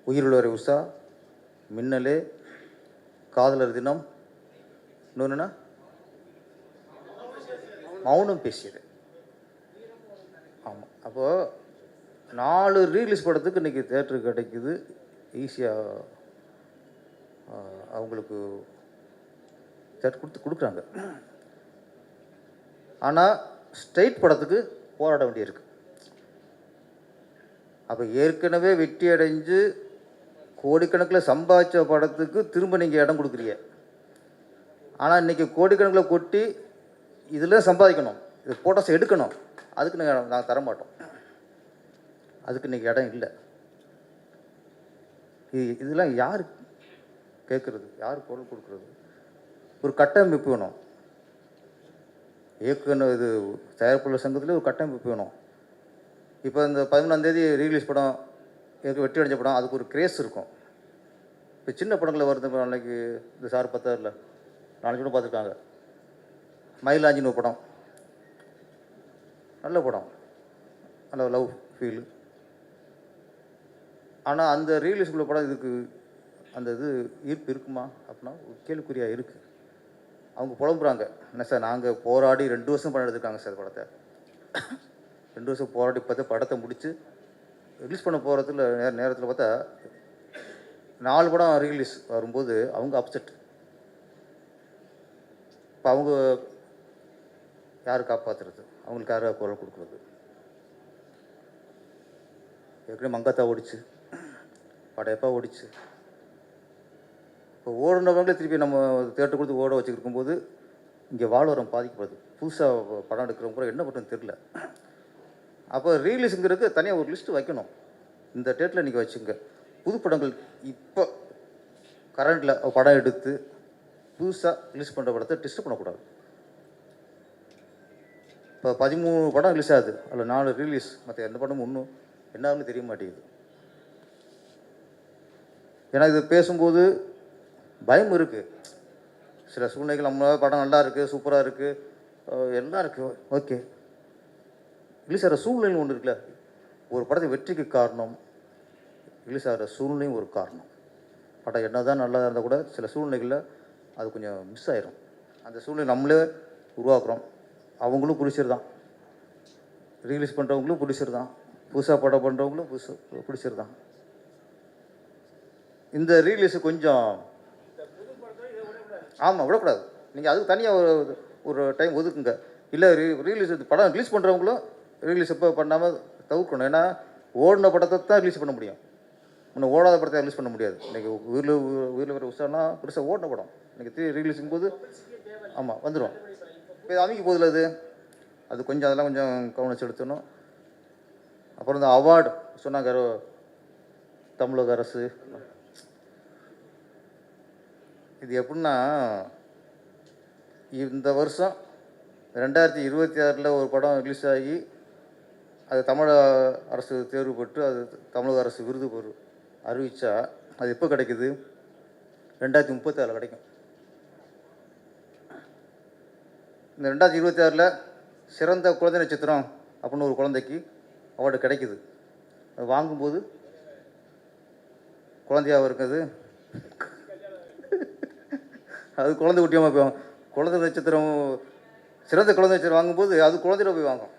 உயிருள்ளவரை உஷா, மின்னலே, காதலர் தினம், இன்னொன்றுனா மௌனம் பேசியது. ஆமாம், அப்போது 4 ரீலீஸ் படத்துக்கு இன்றைக்கி தேட்ரு கிடைக்குது. ஈஸியாக அவங்களுக்கு தேட்டர் கொடுக்குறாங்க. ஆனால் ஸ்ட்ரைட் படத்துக்கு போராட வேண்டியிருக்கு. அப்போ ஏற்கனவே வெற்றி அடைஞ்சு கோடிக்கணக்கில் சம்பாதிச்ச படத்துக்கு திரும்ப நீங்கள் இடம் கொடுக்குறீங்க. ஆனால் இன்றைக்கி கோடிக்கணக்கில் கொட்டி இதில் சம்பாதிக்கணும், இது போட்டோஸ் எடுக்கணும், அதுக்கு நாங்கள் தரமாட்டோம். அதுக்கு இன்றைக்கி இடம் இல்லை. இதெல்லாம் யார் கேட்குறது, யார் பொருள் கொடுக்குறது? ஒரு கட்டமைப்பு வேணும். இயக்குனர் இது தயாரிப்பாளர் சங்கத்தில் ஒரு கட்டமைப்பு வேணும். இப்போ இந்த 13ஆம் தேதி ரீலீஸ் படம், வெற்றி அடைஞ்ச படம், அதுக்கு ஒரு கிரேஸ் இருக்கும். இப்போ சின்ன படங்களில் வருது. அன்றைக்கி இந்த சார் 10 4 படம் பார்த்துருக்காங்க. மயிலாஞ்சின்னு ஒரு படம், நல்ல படம், நல்ல லவ் ஃபீல். ஆனால் அந்த ரீலீஸ்குள்ள படம் இதுக்கு அந்த இது ஈர்ப்பு இருக்குமா அப்படின்னா ஒரு கேள்விக்குறியாக இருக்குது. அவங்க புலம்புறாங்க, என்ன சார் நாங்கள் போராடி 2 வருஷம் படம் எடுத்துருக்காங்க சார். படத்தை 2 வருஷம் போராடி பார்த்தா படத்தை முடித்து ரிலீஸ் பண்ண போகிறதுல நேரத்தில் பார்த்தா 4 படம் ரீலீஸ் வரும்போது அவங்க அப்செட். இப்போ அவங்க யார் காப்பாற்றுறது? அவங்களுக்கு யார் குரல் கொடுக்குறது? ஏற்கனவே மங்காத்தா ஓடிச்சு, படையப்பா ஓடிச்சு. இப்போ ஓடுனவங்களே திருப்பி நம்ம தேட்டர் கொடுத்து ஓட வச்சுருக்கும்போது இங்கே வாழ்வரம் பாதிக்கப்படுது. புதுசாக படம் எடுக்கிறவங்க கூட என்ன பண்ணுறது தெரில. அப்போ ரீலீஸுங்கிறதுக்கு தனியாக ஒரு லிஸ்ட்டு வைக்கணும். இந்த தேட்டரில் நீங்கள் வச்சுங்க. புது படங்கள் இப்போ கரண்டில் படம் எடுத்து புதுசாக ரிலீஸ் பண்ணுற படத்தை டிஸ்டர்ப் பண்ணக்கூடாது. இப்போ 13 படம் ரிலீஸ் ஆகுது, அதில் 4 ரீலீஸ், மற்ற எந்த படமும் ஒன்றும் என்னாலும் தெரிய மாட்டேங்குது. ஏன்னா இது பேசும்போது பயம் இருக்குது. சில சூழ்நிலைகள் நம்ம படம் நல்லா இருக்குது, சூப்பராக இருக்குது, எல்லாம் இருக்குது, ஓகே. ரிலீஸ் ஆகிற சூழ்நிலையும் ஒன்று இருக்குல்ல. ஒரு படத்தை வெற்றிக்கு காரணம் ரிலீஸ் ஆகிற சூழ்நிலையும் ஒரு காரணம். படம் என்ன தான் நல்லா இருந்தால் கூட சில சூழ்நிலைகளில் அது கொஞ்சம் மிஸ் ஆயிரும். அந்த சூழ்நிலை நம்மளே உருவாக்குறோம். அவங்களும் பிடிச்சிருதான், ரீலீஸ் பண்ணுறவங்களும் பிடிச்சிருதான், புதுசாக படம் பண்ணுறவங்களும் பிடிச்சிருதான். இந்த ரீலீஸு கொஞ்சம் ஆமாம் விடக்கூடாது. நீங்கள் அதுக்கு தனியாக ஒரு டைம் ஒதுக்குங்க. இல்லை ரீலீஸ் படம் ரிலீஸ் பண்ணுறவங்களும் ரிலீஸ் எப்போ பண்ணாமல் தவிர்க்கணும். ஏன்னா ஓடின படத்தை தான் ரிலீஸ் பண்ண முடியும், இன்னும் ஓடாத படத்தை ரிலீஸ் பண்ண முடியாது. இன்றைக்கி உயிரில் வர உஷானா பெருசாக ஓடின படம் இன்றைக்கி ரிலீஸுங்கும் போது ஆமாம் வந்துடும். இப்போ அமைக்க போதில் அது கொஞ்சம் அதெல்லாம் கொஞ்சம் கவனம் செலுத்தணும். அப்புறம் இந்த அவார்டு சொன்னாங்க தமிழக அரசு, இது எப்படின்னா இந்த வருஷம் 2026 ஒரு படம் ரிலீஸ் ஆகி அது தமிழக அரசு தேர்வு பெற்று அது தமிழக அரசு விருது அறிவித்தா அது எப்போ கிடைக்குது? 2036 கிடைக்கும். இந்த 2026 சிறந்த குழந்தை நட்சத்திரம் அப்படின்னு ஒரு குழந்தைக்கு அவார்டு கிடைக்குது. அது வாங்கும்போது குழந்தையாக இருக்குது, அது குழந்தை குட்டியமாக போய் குழந்தை நட்சத்திரம் சிறந்த குழந்தை நட்சத்திரம் வாங்கும்போது அது குழந்தையில போய் வாங்கும்.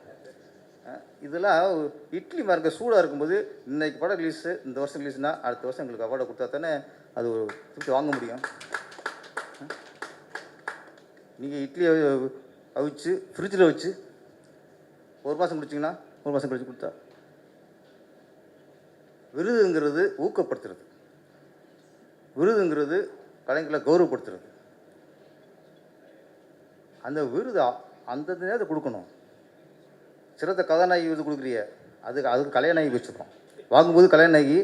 இதெல்லாம் இட்லி மார்க்க சூடாக இருக்கும்போது இன்றைக்கி படம் ரிலீஸு, இந்த வருஷம் ரிலீஸ்னால் அடுத்த வருஷம் எங்களுக்கு அவார்டை கொடுத்தா தானே அது ஒரு திருப்பி வாங்க முடியும். நீங்கள் இட்லியை அவிச்சு ஃப்ரிட்ஜில் வச்சு ஒரு மாதம் குடிச்சிங்கன்னா ஒரு மாதம் கழிச்சு கொடுத்தா. விருதுங்கிறது ஊக்கப்படுத்துறது, விருதுங்கிறது கலைஞர்களை கௌரவப்படுத்துறது. அந்த விருது அந்தந்த நேரத்தை கொடுக்கணும். சிறந்த கதாநாயகி விருது கொடுக்குறிய, அதுக்கு கல்யாணாகி வச்சுருக்கோம். வாங்கும்போது கல்யாணாகி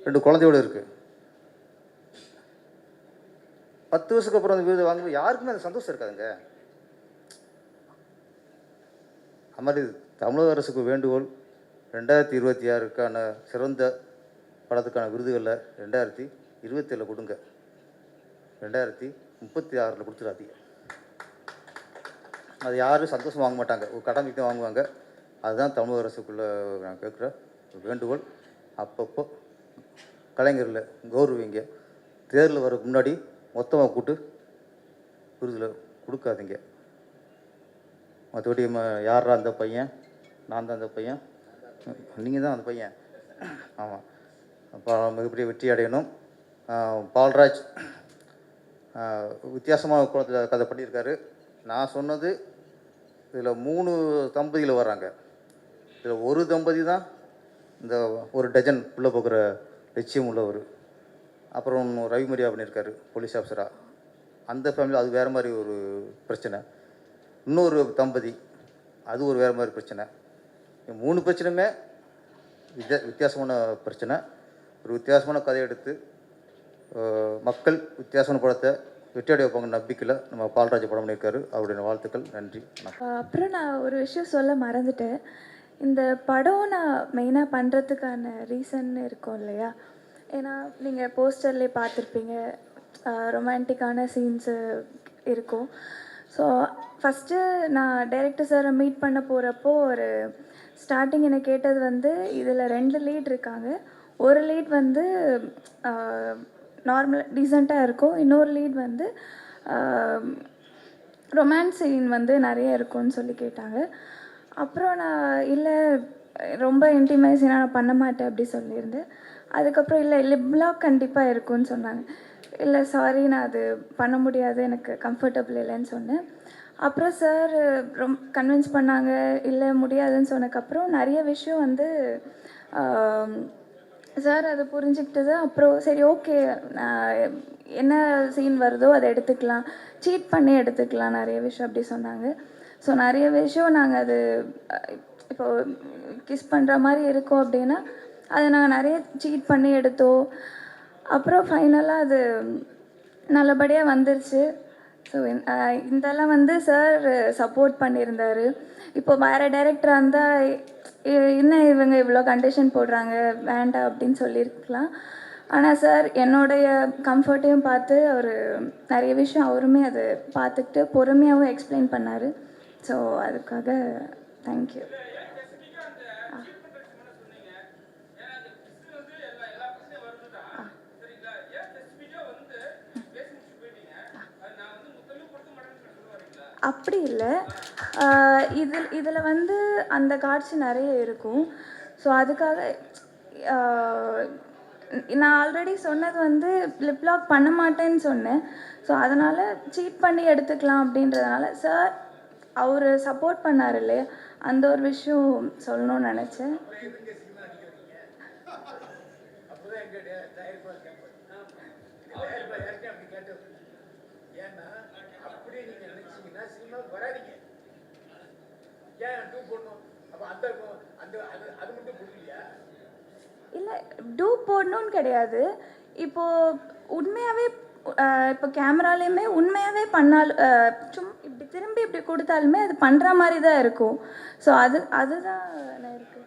2 குழந்தையோடு இருக்குது. 10 வருஷத்துக்கு அப்புறம் அந்த விருது வாங்கும்போது யாருக்குமே அந்த சந்தோஷம் இருக்காதுங்க. அது மாதிரி தமிழக அரசுக்கு வேண்டுகோள், 2026க்கான சிறந்த படத்துக்கான விருதுகளில் 2027 கொடுங்க, 2036 கொடுத்துடாதீங்க. அது யாரும் சந்தோஷம் வாங்க மாட்டாங்க, ஒரு கடமைக்கு தான் வாங்குவாங்க. அதுதான் தமிழக அரசுக்குள்ளே நான் கேட்குற வேண்டுகோள். அப்பப்போ கலைஞரில் கௌரவிங்க. தேர்தல் வரக்கு முன்னாடி மொத்தமாக கூட்டு விருதில் கொடுக்காதீங்க. மற்றபடி யாரா அந்த பையன், நான் தான் அந்த பையன், நீங்கள் தான் அந்த பையன். ஆமாம், அப்போ மிகப்பெரிய வெற்றி அடையணும். பால்ராஜ் வித்தியாசமான குளத்தில் கதை பண்ணியிருக்காரு. நான் சொன்னது இதில் 3 தம்பதியில் வர்றாங்க. இதில் ஒரு தம்பதி தான் இந்த ஒரு டஜன் உள்ளே போகிற லட்சியம் உள்ளவர். அப்புறம் ரவிமரியா பண்ணியிருக்காரு போலீஸ் ஆஃபீஸராக. அந்த ஃபேமிலி அது வேறு மாதிரி ஒரு பிரச்சனை. இன்னொரு தம்பதி அது ஒரு வேறு மாதிரி பிரச்சனை. 3 பிரச்சனையுமே வித்தியாசமான பிரச்சனை. ஒரு வித்தியாசமான கதை எடுத்து மக்கள் வித்தியாசமான படத்தை வெற்றியடைய வைப்பாங்க நம்பிக்கையில் நம்ம பால்ராஜ் படம் பண்ணியிருக்காரு. அவருடைய வாழ்த்துக்கள். நன்றி. அப்புறம் நான் ஒரு விஷயம் சொல்ல மறந்துட்டேன். இந்த படம் நான் மெயினாக பண்ணுறதுக்கான ரீசன் இருக்கும் இல்லையா? ஏன்னா நீங்கள் போஸ்டர்லேயே பார்த்துருப்பீங்க, ரொமான்டிக்கான சீன்ஸு இருக்கும். ஸோ ஃபஸ்ட்டு நான் டைரக்டர் சாரை மீட் பண்ண போகிறப்போ ஒரு ஸ்டார்டிங் என்னை கேட்டது வந்து, இதில் 2 லீட் இருக்காங்க, ஒரு லீட் வந்து நார்மல் டீசெண்டாக இருக்கும், இன்னொரு லீட் வந்து ரொமான்ஸ் சீன் வந்து நிறைய இருக்கும்னு சொல்லி கேட்டாங்க. அப்புறம் நான் இல்லை ரொம்ப இன்டிமேட் சீனாக நான் பண்ண மாட்டேன் அப்படி சொல்லியிருந்தேன். அதுக்கப்புறம் இல்லை லிப்லாக் கண்டிப்பாக இருக்கும்னு சொன்னாங்க. இல்லை சாரி, நான் அது பண்ண முடியாது, எனக்கு கம்ஃபர்டபுள் இல்லைன்னு சொன்னேன். அப்புறம் சார் ரொம்ப கன்வின்ஸ் பண்ணாங்க, இல்லை முடியாதுன்னு சொன்னதுக்கப்புறம் நிறைய விஷயம் வந்து சார் அதை புரிஞ்சுக்கிட்டது. அப்புறம் சரி ஓகே, என்ன சீன் வருதோ அதை எடுத்துக்கலாம், சீட் பண்ணி எடுத்துக்கலாம், நிறைய விஷயம் அப்படி சொன்னாங்க. ஸோ நிறைய விஷயம் நாங்கள் அது இப்போ கிஸ் பண்ணுற மாதிரி இருக்கோம் அப்படின்னா அதை நாங்கள் நிறைய சீட் பண்ணி எடுத்தோம். அப்புறம் ஃபைனலாக அது நல்லபடியாக வந்துருச்சு. ஸோ இதெல்லாம் வந்து சார் சப்போர்ட் பண்ணியிருந்தார். இப்போ வேறு டைரக்டராக இருந்தால் என்ன இவங்க இவ்வளோ கண்டிஷன் போடுறாங்க வேண்டாம் அப்படின்னு சொல்லியிருக்கலாம். ஆனால் சார் என்னுடைய கம்ஃபர்ட்டையும் பார்த்து அவர் நிறைய விஷயம் அவருமே அதை பார்த்துக்கிட்டு பொறுமையாகவும் எக்ஸ்பிளைன் பண்ணார். ஸோ அதுக்காக தேங்க்யூ. அப்படி இல்லை, இதில் வந்து அந்த காட்சி நிறைய இருக்கும். ஸோ அதுக்காக நான் ஆல்ரெடி சொன்னது வந்து லிப்லாக் பண்ண மாட்டேன்னு சொன்னேன். ஸோ அதனால் சீட் பண்ணி எடுத்துக்கலாம் அப்படின்றதுனால சார் அவர் சப்போர்ட் பண்ணார் இல்லையா, அந்த ஒரு விஷயம் சொல்லணும்னு நினச்சேன். இல்லை டூ போடணும்னு கிடையாது. இப்போது உண்மையாகவே இப்போ கேமராலேயுமே உண்மையாகவே பண்ணாலும் இப்படி திரும்பி இப்படி கொடுத்தாலுமே அது பண்ணுற மாதிரி தான் இருக்கும். ஸோ அதுதான் இருக்குது.